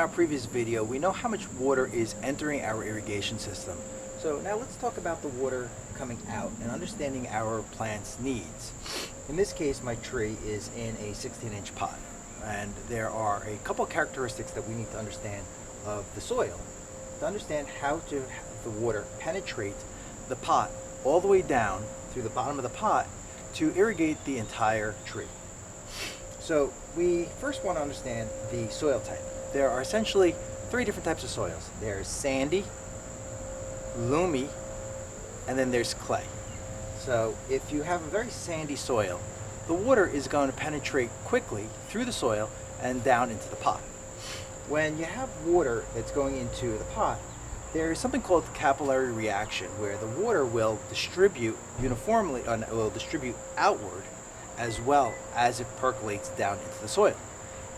our previous video, we know how much water is entering our irrigation system. So now let's talk about the water coming out and understanding our plant's needs. In this case, my tree is in a 16-inch pot, and there are a couple characteristics that we need to understand of the soil to understand how to have the water penetrate the pot all the way down through the bottom of the pot to irrigate the entire tree. So we first want to understand the soil type. There are essentially three different types of soils. There's sandy, loomy, and then there's clay. So if you have a very sandy soil, the water is going to penetrate quickly through the soil and down into the pot. When you have water that's going into the pot, there is something called capillary reaction, where the water will distribute uniformly, will distribute outward as well as it percolates down into the soil.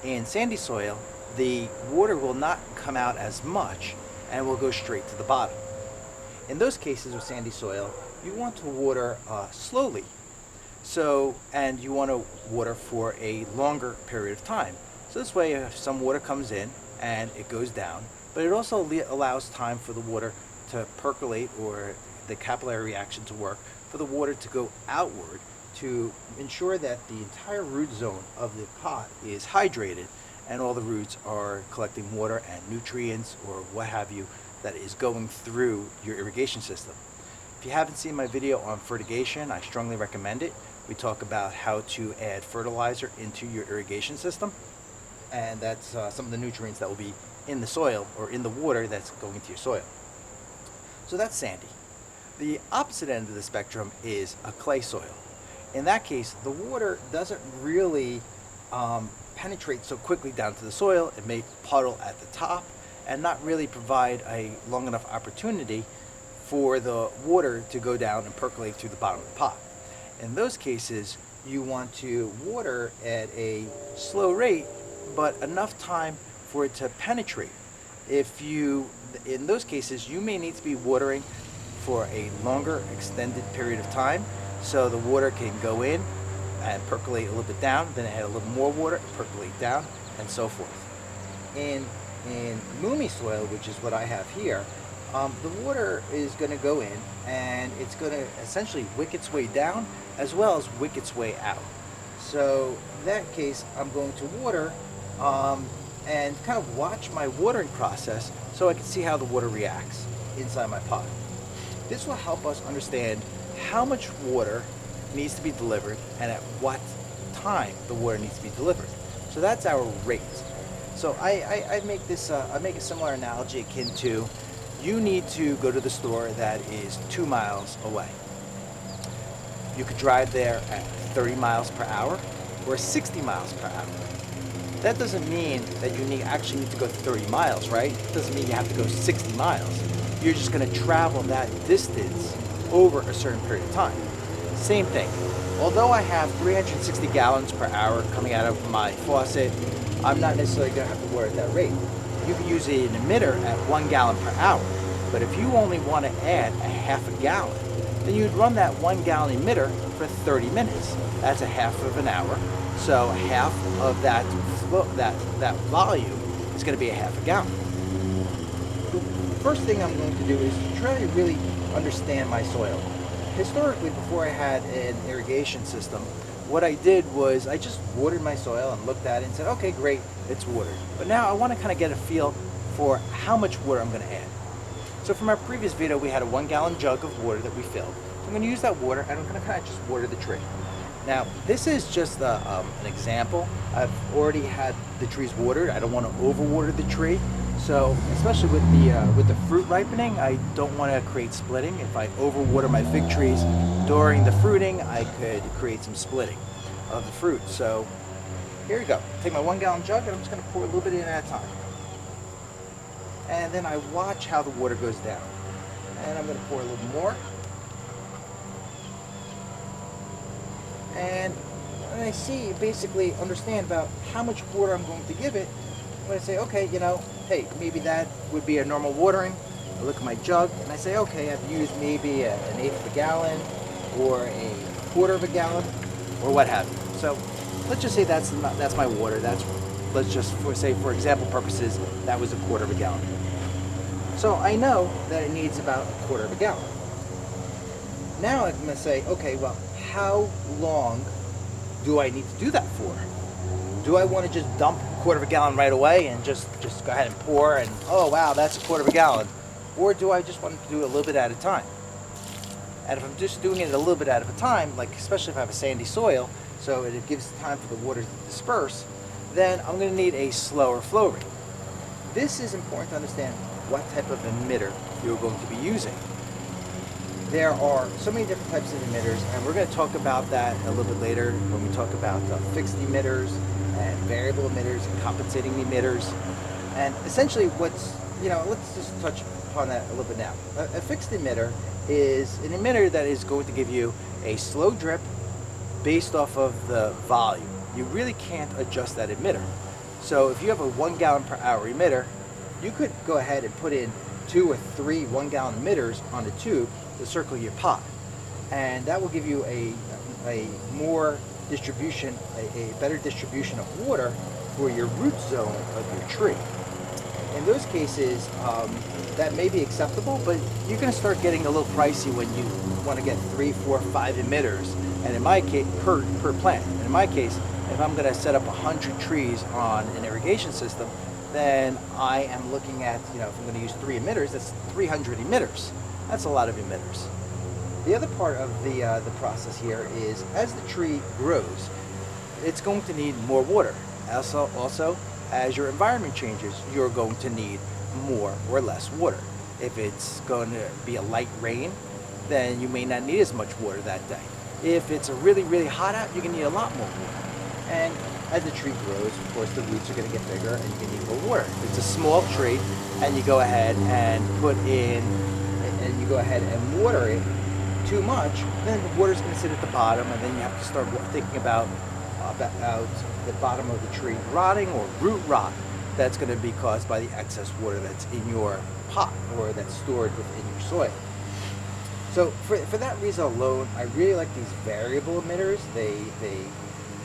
In sandy soil, the water will not come out as much and will go straight to the bottom. In those cases with sandy soil, you want to water slowly. And you want to water for a longer period of time. So this way, if some water comes in and it goes down, but it also allows time for the water to percolate, or the capillary reaction to work, for the water to go outward to ensure that the entire root zone of the pot is hydrated and all the roots are collecting water and nutrients or what have you that is going through your irrigation system. If you haven't seen my video on fertigation, I strongly recommend it. We talk about how to add fertilizer into your irrigation system, and that's some of the nutrients that will be in the soil or in the water that's going into your soil. So that's sandy. The opposite end of the spectrum is a clay soil. In that case, the water doesn't really penetrate so quickly down to the soil. It may puddle at the top and not really provide a long enough opportunity for the water to go down and percolate through the bottom of the pot. In those cases, you want to water at a slow rate, but enough time for it to penetrate. In those cases, you may need to be watering for a longer extended period of time, so the water can go in and percolate a little bit down, then add a little more water, percolate down, and so forth. In loomy soil, which is what I have here, the water is going to go in and it's going to essentially wick its way down as well as wick its way out. So in that case, I'm going to water and kind of watch my watering process so I can see how the water reacts inside my pot. This will help us understand how much water needs to be delivered and at what time the water needs to be delivered. So that's our rate. So I make a similar analogy akin to, you need to go to the store that is 2 miles away. You could drive there at 30 miles per hour or 60 miles per hour. That doesn't mean that you actually need to go 30 miles, right? It doesn't mean you have to go 60 miles. You're just going to travel that distance over a certain period of time. Same thing. Although I have 360 gallons per hour coming out of my faucet, I'm not necessarily going to have to water at that rate. You can use an emitter at 1 gallon per hour, but if you only want to add a half a gallon, then you'd run that 1 gallon emitter for 30 minutes. That's a half of an hour. So half of that volume is going to be a half a gallon. The first thing I'm going to do is try to really understand my soil. Historically, before I had an irrigation system, what I did was I just watered my soil and looked at it and said, okay, great, it's watered. But now I want to kind of get a feel for how much water I'm going to add. So from our previous video, we had a 1 gallon jug of water that we filled. I'm going to use that water and I'm going to kind of just water the tree. Now, this is just an example. I've already had the trees watered. I don't want to overwater the tree. So, especially with the fruit ripening, I don't want to create splitting. If I overwater my fig trees during the fruiting, I could create some splitting of the fruit. So, here we go. Take my 1 gallon jug and I'm just going to pour a little bit in at a time. And then I watch how the water goes down. And I'm going to pour a little more. And when I basically understand about how much water I'm going to give it, I'm going to say, okay, hey, maybe that would be a normal watering. I look at my jug and I say, okay, I've used maybe an eighth of a gallon or a quarter of a gallon or what have you. So let's just say that's my water. That's let's just say for example purposes, that was 1/4 of a gallon. So I know that it needs about 1/4 of a gallon. Now I'm going to say, okay, well, how long do I need to do that for? Do I want to just dump 1/4 of a gallon right away and just go ahead and pour and, oh wow, that's 1/4 of a gallon? Or do I just want to do it a little bit at a time? And if I'm just doing it a little bit at a time, like especially if I have a sandy soil, so it gives time for the water to disperse, then I'm going to need a slower flow rate. This is important to understand what type of emitter you're going to be using. There are so many different types of emitters, and we're going to talk about that a little bit later when we talk about fixed emitters and variable emitters and compensating emitters. And essentially let's just touch upon that a little bit now. A fixed emitter is an emitter that is going to give you a slow drip based off of the volume. You really can't adjust that emitter. So if you have a 1 gallon per hour emitter, you could go ahead and put in 2 or 3 1-gallon emitters on a tube to circle your pot, and that will give you a more distribution, a better distribution of water for your root zone of your tree. In those cases, that may be acceptable, but you're going to start getting a little pricey when you want to get 3, 4, 5 emitters, and in my case, per plant. And in my case, if I'm going to set up 100 trees on an irrigation system, then I am looking at, if I'm going to use 3 emitters, that's 300 emitters. That's a lot of emitters. The other part of the process here is as the tree grows, it's going to need more water. Also, as your environment changes, you're going to need more or less water. If it's going to be a light rain, then you may not need as much water that day. If it's a really, really hot out, you're going to need a lot more water. And as the tree grows, of course, the roots are going to get bigger and you're going to need more water. If it's a small tree and you go ahead and water it too much, then the water's going to sit at the bottom, and then you have to start thinking about the bottom of the tree rotting or root rot that's going to be caused by the excess water that's in your pot or that's stored within your soil. So for that reason alone, I really like these variable emitters. They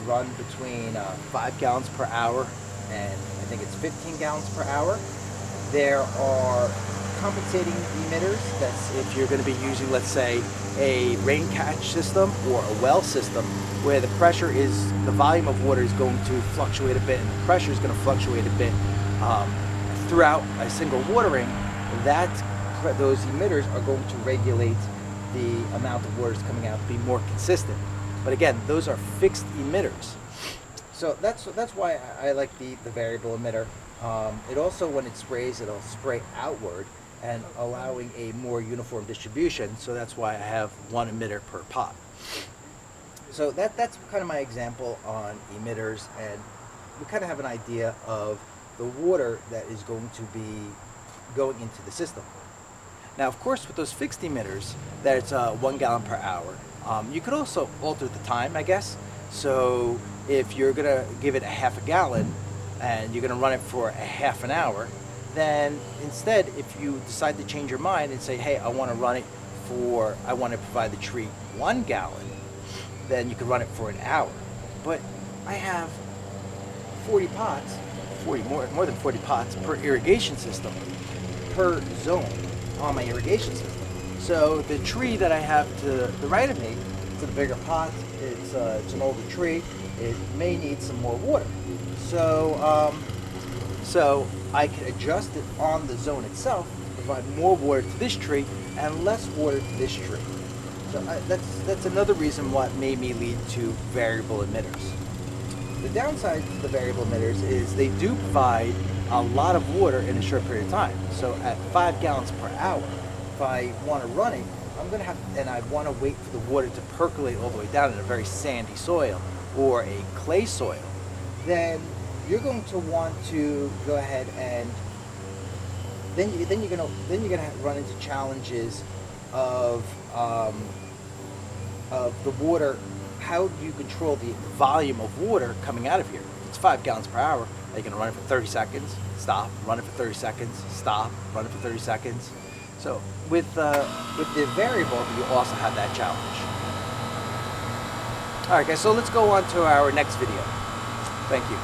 run between 5 gallons per hour and I think it's 15 gallons per hour. There are compensating emitters. That's if you're going to be using, let's say, a rain catch system or a well system where the volume of water is going to fluctuate a bit and the pressure is going to fluctuate a bit throughout a single watering. Those emitters are going to regulate the amount of water that's coming out to be more consistent. But again, those are fixed emitters. So that's why I like the variable emitter. It also, when it sprays, it'll spray outward and allowing a more uniform distribution. So that's why I have 1 emitter per pot. So that's kind of my example on emitters, and we kind of have an idea of the water that is going to be going into the system. Now, of course, with those fixed emitters, that's 1 gallon per hour. You could also alter the time, I guess. So if you're going to give it a half a gallon and you're going to run it for a half an hour, then instead, if you decide to change your mind and say, hey, I want to provide the tree 1 gallon, then you could run it for an hour. But I have 40 pots, more than 40 pots per irrigation system, per zone on my irrigation system. So the tree that I have to the right of me, it's a bigger pot, it's an older tree, it may need some more water. So I can adjust it on the zone itself, provide more water to this tree and less water to this tree. So that's another reason what made me lead to variable emitters. The downside to the variable emitters is they do provide a lot of water in a short period of time. So at 5 gallons per hour, if I want to run it, I want to wait for the water to percolate all the way down in a very sandy soil or a clay soil, then you're going to want to go ahead and then you're gonna run into challenges of the water. How do you control the volume of water coming out of here? It's 5 gallons per hour. Are you going to run it for 30 seconds, stop, run it for 30 seconds, stop, run it for 30 seconds? So with the variable, you also have that challenge. All right, guys, so let's go on to our next video. Thank you.